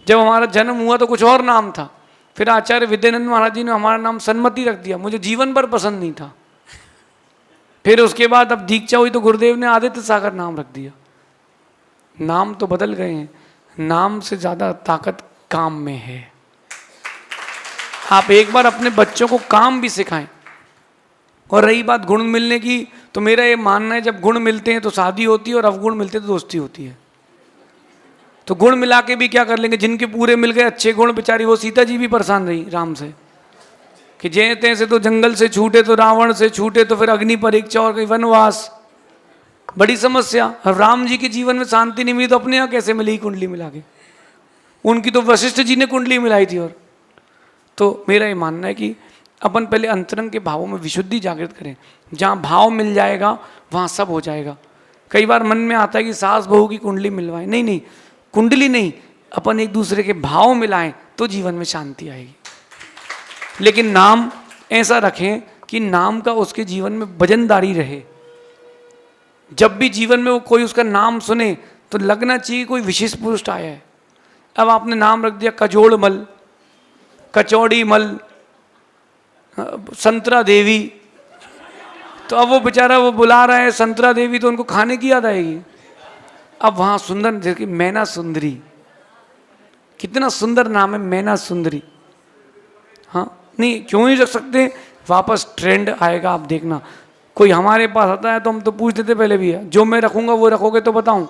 जब हमारा जन्म हुआ तो कुछ और नाम था, फिर आचार्य विद्यानंद महाराज जी ने हमारा नाम सन्मति रख दिया, मुझे जीवन भर पसंद नहीं था। फिर उसके बाद अब दीक्षा हुई तो गुरुदेव ने आदित्य सागर नाम रख दिया। नाम तो बदल गए हैं, नाम से ज़्यादा ताकत काम में है। आप एक बार अपने बच्चों को काम भी सिखाएं। और रही बात गुण मिलने की, तो मेरा ये मानना है जब गुण मिलते हैं तो शादी होती है और अवगुण मिलते हैं तो दोस्ती होती है। तो गुण मिला के भी क्या कर लेंगे? जिनके पूरे मिल गए अच्छे गुण, बेचारी वो सीता जी भी परेशान रही राम से कि जय तैसे तो जंगल से छूटे तो रावण से छूटे तो फिर अग्नि परीक्षा और कहीं वनवास, बड़ी समस्या। अब राम जी के जीवन में शांति नहीं मिली तो अपने यहाँ कैसे मिली कुंडली मिला के? उनकी तो वशिष्ठ जी ने कुंडली मिलाई थी। और तो मेरा ये मानना है कि अपन पहले अंतरंग के भावों में विशुद्धि जागृत करें। जहाँ भाव मिल जाएगा वहाँ सब हो जाएगा। कई बार मन में आता है कि सास बहू की कुंडली मिलवाएं, नहीं, कुंडली नहीं, अपन एक दूसरे के भाव मिलाएं तो जीवन में शांति आएगी। लेकिन नाम ऐसा रखें कि नाम का उसके जीवन में वजनदारी रहे। जब भी जीवन में वो कोई उसका नाम सुने तो लगना चाहिए कोई विशेष पुरुष आया है। अब आपने नाम रख दिया कजोड़ मल, कचौड़ी मल, संतरा देवी, तो अब वो बेचारा वो बुला रहा है संतरा देवी तो उनको खाने की याद आएगी। अब वहाँ सुंदर, जैसे मैना सुंदरी, कितना सुंदर नाम है मैना सुंदरी। हाँ, नहीं क्यों नहीं रख सकते? वापस ट्रेंड आएगा, आप देखना। कोई हमारे पास आता है तो हम तो पूछ देते पहले भी है, जो मैं रखूंगा वो रखोगे तो बताऊं।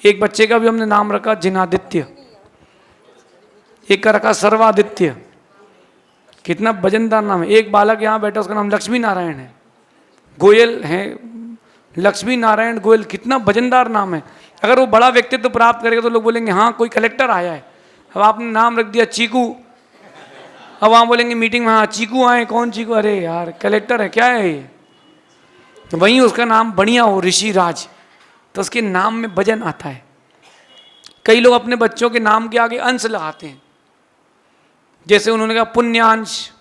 एक बच्चे का भी हमने नाम रखा जिनादित्य, एक का रखा सर्वादित्य, कितना वजनदार नाम है। एक बालक यहाँ बैठा उसका नाम लक्ष्मी नारायण है, गोयल है, लक्ष्मी नारायण गोयल, कितना वजनदार नाम है। अगर वो बड़ा व्यक्तित्व प्राप्त करेगा तो लोग बोलेंगे हाँ कोई कलेक्टर आया है। अब आपने नाम रख दिया चीकू, अब वहाँ बोलेंगे मीटिंग में हाँ चीकू आए, कौन चीकू? अरे यार कलेक्टर है क्या है ये? तो वहीं उसका नाम बढ़िया हो ऋषि राज, तो उसके नाम में वजन आता है। कई लोग अपने बच्चों के नाम के आगे अंश लगाते हैं, जैसे उन्होंने कहा पुण्यांश।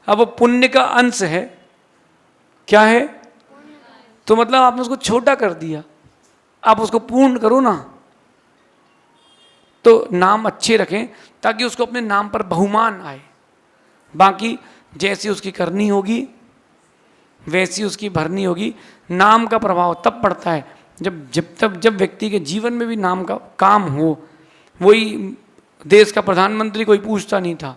अब वो पुण्य का अंश है, क्या है? तो मतलब आपने उसको छोटा कर दिया, आप उसको पूर्ण करो ना। तो नाम अच्छे रखें ताकि उसको अपने नाम पर बहुमान आए। बाकी जैसी उसकी करनी होगी वैसी उसकी भरनी होगी। नाम का प्रभाव तब पड़ता है जब व्यक्ति के जीवन में भी नाम का काम हो। वही देश का प्रधानमंत्री कोई पूछता नहीं था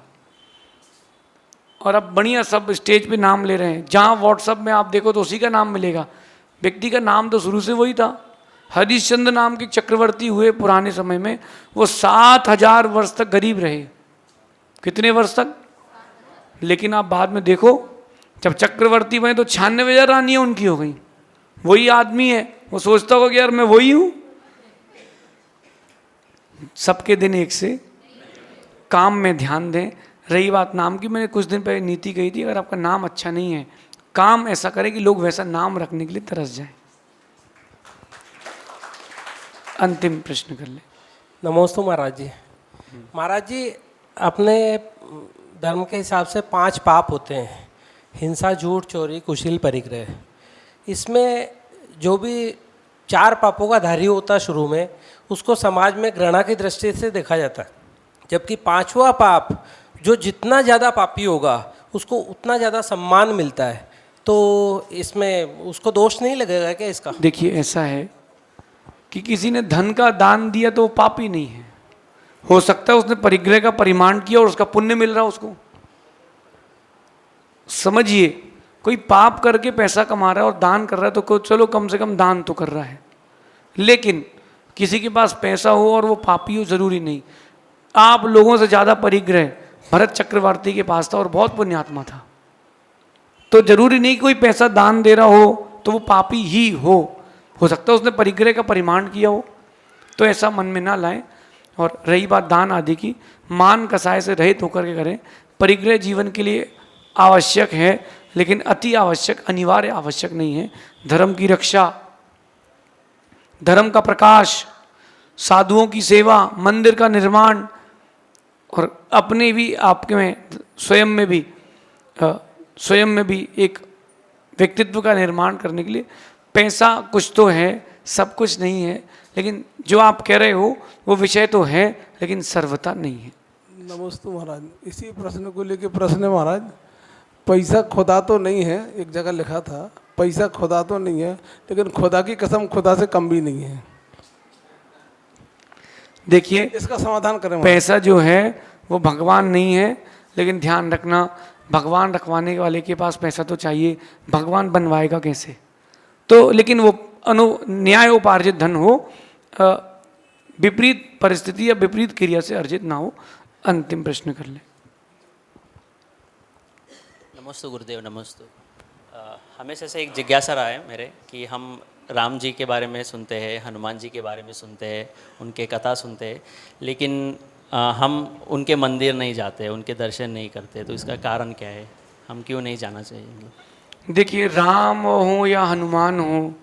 और अब बढ़िया सब स्टेज पे नाम ले रहे हैं। जहाँ व्हाट्सएप में आप देखो तो उसी का नाम मिलेगा। व्यक्ति का नाम तो शुरू से वही था। हरिश्चंद्र नाम के चक्रवर्ती हुए पुराने समय में, वो 7000 वर्ष तक गरीब रहे। कितने वर्ष तक? लेकिन आप बाद में देखो जब चक्रवर्ती बने तो 96,000 रानियाँ उनकी हो गई। वही आदमी है, वो सोचता होगा कि यार मैं वही हूँ। सबके दिन एक से, काम में ध्यान दें। रही बात नाम की, मैंने कुछ दिन पहले नीति कही थी, अगर आपका नाम अच्छा नहीं है, काम ऐसा करें कि लोग वैसा नाम रखने के लिए तरस जाएं। अंतिम प्रश्न कर ले। नमोस्तु महाराज जी। महाराज जी, अपने धर्म के हिसाब से 5 पाप होते हैं: हिंसा, झूठ, चोरी, कुशील, परिग्रह। इसमें जो भी 4 पापों का धारी होता है शुरू में, उसको समाज में घृणा की दृष्टि से देखा जाता है। जबकि 5वां पाप, जो जितना ज़्यादा पापी होगा उसको उतना ज़्यादा सम्मान मिलता है। तो इसमें उसको दोष नहीं लगेगा क्या इसका? देखिए ऐसा है कि किसी ने धन का दान दिया तो वो पापी नहीं है। हो सकता है उसने परिग्रह का परिमाण किया और उसका पुण्य मिल रहा उसको। समझिए, कोई पाप करके पैसा कमा रहा है और दान कर रहा है तो चलो कम से कम दान तो कर रहा है। लेकिन किसी के पास पैसा हो और वो पापी हो जरूरी नहीं। आप लोगों से ज़्यादा परिग्रह भरत चक्रवर्ती के पास था और बहुत पुण्यात्मा था। तो जरूरी नहीं कोई पैसा दान दे रहा हो तो वो पापी ही हो सकता है उसने परिग्रह का परिमाण किया हो। तो ऐसा मन में ना लाएं। और रही बात दान आदि की, मान कसाय से रहित होकर के करें। परिग्रह जीवन के लिए आवश्यक है, लेकिन अति आवश्यक, अनिवार्य आवश्यक नहीं है। धर्म की रक्षा, धर्म का प्रकाश, साधुओं की सेवा, मंदिर का निर्माण और अपने भी आपके में स्वयं में भी एक व्यक्तित्व का निर्माण करने के लिए पैसा कुछ तो है, सब कुछ नहीं है। लेकिन जो आप कह रहे हो वो विषय तो है, लेकिन सर्वथा नहीं है। नमस्ते महाराज, इसी प्रश्न को लेके प्रश्न है महाराज। पैसा खुदा तो नहीं है, एक जगह लिखा था पैसा खुदा तो नहीं है, लेकिन खुदा की कसम खुदा से कम भी नहीं है। देखिए, इसका समाधान करें महाराज। पैसा जो है वो भगवान नहीं है, लेकिन ध्यान रखना, भगवान रखवाने वाले के पास पैसा तो चाहिए, भगवान बनवाएगा कैसे? तो लेकिन वो न्याय उपार्जित धन हो, विपरीत परिस्थिति या विपरीत क्रिया से अर्जित ना हो। अंतिम प्रश्न कर ले। नमस्ते गुरुदेव, नमस्ते। हमेशा से एक जिज्ञासा रहा है मेरे कि हम राम जी के बारे में सुनते हैं, हनुमान जी के बारे में सुनते हैं, उनके कथा सुनते हैं, लेकिन हम उनके मंदिर नहीं जाते, उनके दर्शन नहीं करते, तो इसका कारण क्या है? हम क्यों नहीं जाना चाहिए? देखिए, राम हो या हनुमान हो,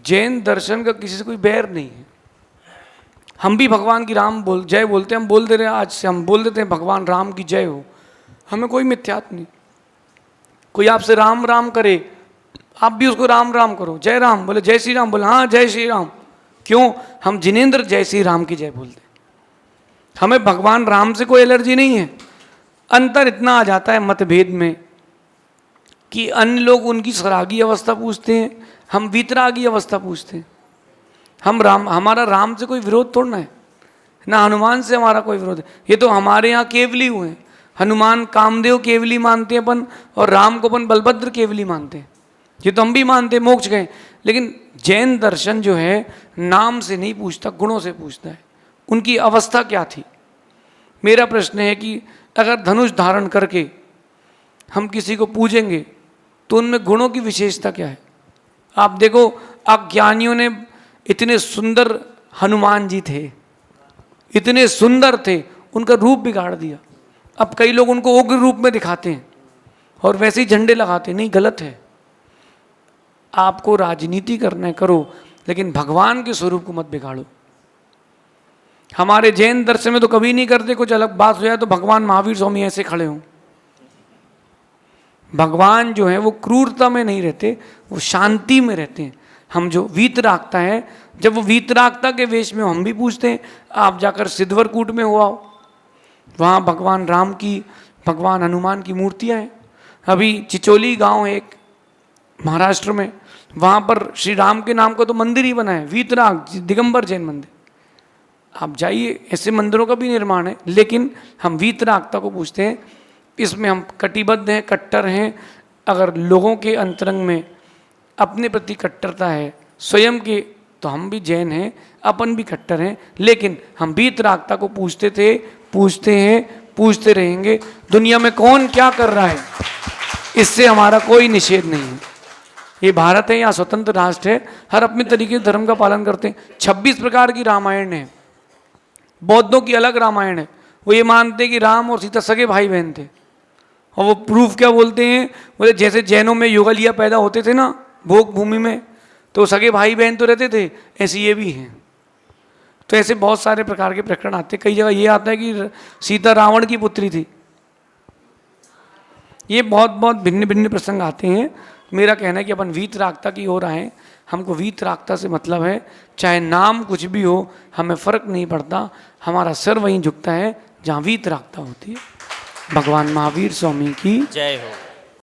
जैन दर्शन का किसी से कोई बैर नहीं है। हम भी भगवान की जय बोलते हैं, हम बोल दे रहे हैं, आज से हम बोल देते हैं भगवान राम की जय हो, हमें कोई मिथ्यात्व नहीं। कोई आपसे राम राम करे, आप भी उसको राम राम करो, जय राम बोले, जय श्री राम बोले, हाँ जय श्री राम। क्यों? हम जिनेंद्र जय श्री राम की जय बोलते हैं। हमें भगवान राम से कोई एलर्जी नहीं है। अंतर इतना आ जाता है मतभेद में कि अन्य लोग उनकी सरागी अवस्था पूछते हैं, हम वीतरागी अवस्था पूछते हैं। हमारा राम से कोई विरोध थोड़ा है, ना हनुमान से हमारा कोई विरोध है। ये तो हमारे यहाँ केवली हुए हैं। हनुमान कामदेव केवली मानते हैं अपन, और राम को अपन बलभद्र केवली मानते हैं। ये तो हम भी मानते हैं, मोक्ष गए। लेकिन जैन दर्शन जो है नाम से नहीं पूछता, गुणों से पूछता है। उनकी अवस्था क्या थी? मेरा प्रश्न है कि अगर धनुष धारण करके हम किसी को पूजेंगे तो उनमें गुणों की विशेषता क्या है? आप देखो, अज्ञानियों ने इतने सुंदर हनुमान जी थे, इतने सुंदर थे, उनका रूप बिगाड़ दिया। अब कई लोग उनको उग्र रूप में दिखाते हैं और वैसे ही झंडे लगाते हैं। नहीं, गलत है। आपको राजनीति करना है, करो, लेकिन भगवान के स्वरूप को मत बिगाड़ो। हमारे जैन दर्शन में तो कभी नहीं करते, कुछ अलग बात हो जाए तो भगवान महावीर स्वामी ऐसे खड़े हों। भगवान जो है वो क्रूरता में नहीं रहते, वो शांति में रहते हैं। हम जो वीतरागता है, जब वो वीतरागता के वेश में हम भी पूछते हैं। आप जाकर सिद्धवरकूट में हुआ हो, वहाँ भगवान राम की, भगवान हनुमान की मूर्तियाँ हैं। अभी चिचोली गांव है एक महाराष्ट्र में, वहाँ पर श्री राम के नाम का तो मंदिर ही बना है, वीतराग दिगंबर जैन मंदिर। आप जाइए, ऐसे मंदिरों का भी निर्माण है, लेकिन हम वीतरागता को पूछते हैं। इसमें हम कटिबद्ध हैं, कट्टर हैं। अगर लोगों के अंतरंग में अपने प्रति कट्टरता है स्वयं के, तो हम भी जैन हैं, अपन भी कट्टर हैं। लेकिन हम वीतरागता को पूछते थे, पूछते हैं, पूछते रहेंगे। दुनिया में कौन क्या कर रहा है, इससे हमारा कोई निषेध नहीं है। ये भारत है, यहाँ स्वतंत्र राष्ट्र है, हर अपने तरीके से धर्म का पालन करते हैं। 26 प्रकार की रामायण है। बौद्धों की अलग रामायण है, वो ये मानते हैं कि राम और सीता सगे भाई बहन थे। और वो प्रूफ क्या बोलते हैं, बोले जैसे जैनों में युगलिया पैदा होते थे ना भोग भूमि में, तो सगे भाई बहन तो रहते थे, ऐसे ये भी हैं। तो ऐसे बहुत सारे प्रकार के प्रकरण आते हैं। कई जगह ये आता है कि सीता रावण की पुत्री थी। ये बहुत बहुत भिन्न भिन्न प्रसंग आते हैं। मेरा कहना है कि अपन वीतरागता की ओर आए। हमको वीतरागता से मतलब है, चाहे नाम कुछ भी हो, हमें फर्क नहीं पड़ता। हमारा सर वहीं झुकता है जहाँ वीतरागता होती है। भगवान महावीर स्वामी की जय हो।